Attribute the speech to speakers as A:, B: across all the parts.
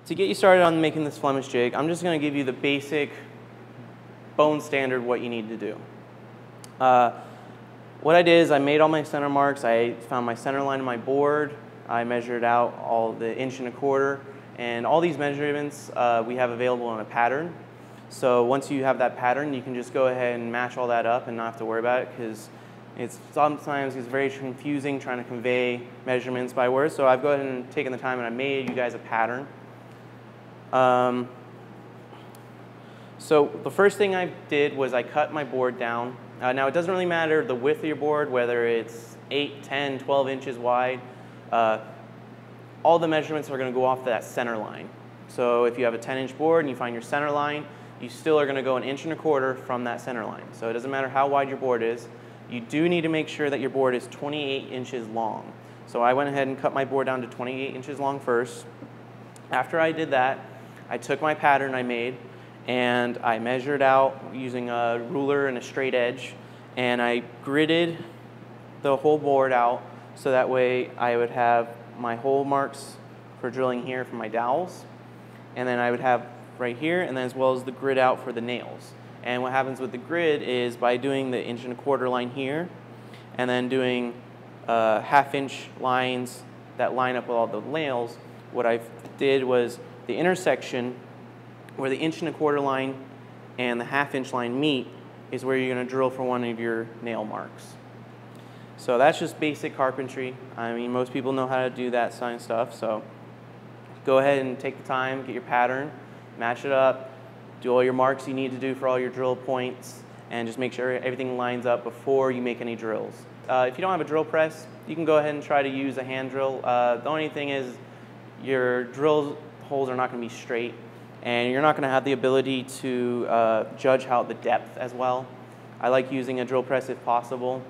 A: To get you started on making this Flemish jig, I'm just going to give you the basic bone standard what you need to do. What I did is I made all my center marks. I found my center line of my board. I measured out all the 1.25 inches, and all these measurements we have available in a pattern. So once you have that pattern, you can just go ahead and match all that up and not have to worry about it, because sometimes it's very confusing trying to convey measurements by words. So I've gone ahead and taken the time and I made you guys a pattern. So the first thing I did was I cut my board down. Now it doesn't really matter the width of your board, whether it's 8, 10, 12 inches wide. All the measurements are going to go off that center line. So if you have a 10-inch board and you find your center line, you still are going to go 1.25 inches from that center line. So it doesn't matter how wide your board is. You do need to make sure that your board is 28 inches long. So I went ahead and cut my board down to 28 inches long first. After I did that, I took my pattern I made and I measured out using a ruler and a straight edge, and I gridded the whole board out so that way I would have my hole marks for drilling here for my dowels, and then I would have right here, and then as well as the grid out for the nails. And what happens with the grid is by doing the 1.25 inch line here and then doing 1/2 inch lines that line up with all the nails, what I did was the intersection where the 1.25 inch line and the 1/2 inch line meet is where you're going to drill for one of your nail marks. So that's just basic carpentry. I mean, most people know how to do that kind of stuff. So go ahead and take the time, get your pattern, match it up, do all your marks you need to do for all your drill points, and just make sure everything lines up before you make any drills. If you don't have a drill press, you can go ahead and try to use a hand drill. The only thing is your drill holes are not going to be straight, and you're not going to have the ability to judge how the depth as well. I like using a drill press if possible.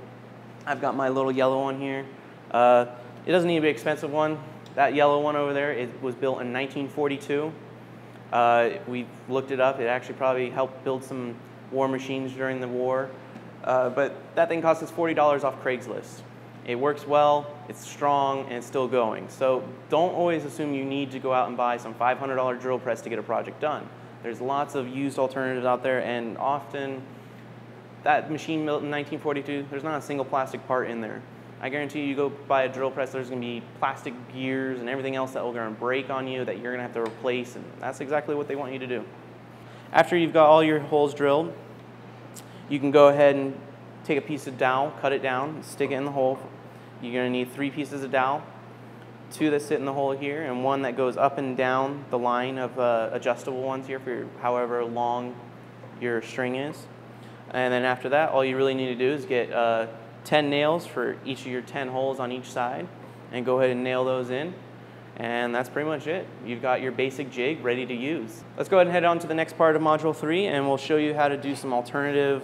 A: I've got my little yellow one here. It doesn't need to be an expensive one. That yellow one over there, it was built in 1942. We looked it up. It actually probably helped build some war machines during the war. But that thing cost us $40 off Craigslist. It works well, it's strong, and it's still going. So don't always assume you need to go out and buy some $500 drill press to get a project done. There's lots of used alternatives out there, and often that machine built in 1942, there's not a single plastic part in there. I guarantee you go buy a drill press, there's going to be plastic gears and everything else that will going to break on you that you're going to have to replace, and that's exactly what they want you to do. After you've got all your holes drilled, you can go ahead and take a piece of dowel, cut it down, stick it in the hole. You're going to need 3 pieces of dowel, 2 that sit in the hole here, and 1 that goes up and down the line of adjustable ones here for however long your string is. And then after that, all you really need to do is get 10 nails for each of your 10 holes on each side, and go ahead and nail those in. And that's pretty much it. You've got your basic jig ready to use. Let's go ahead and head on to the next part of Module 3, and we'll show you how to do some alternative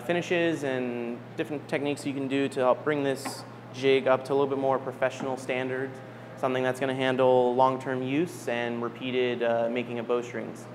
A: finishes and different techniques you can do to help bring this jig up to a little bit more professional standards, something that's going to handle long-term use and repeated making of bowstrings.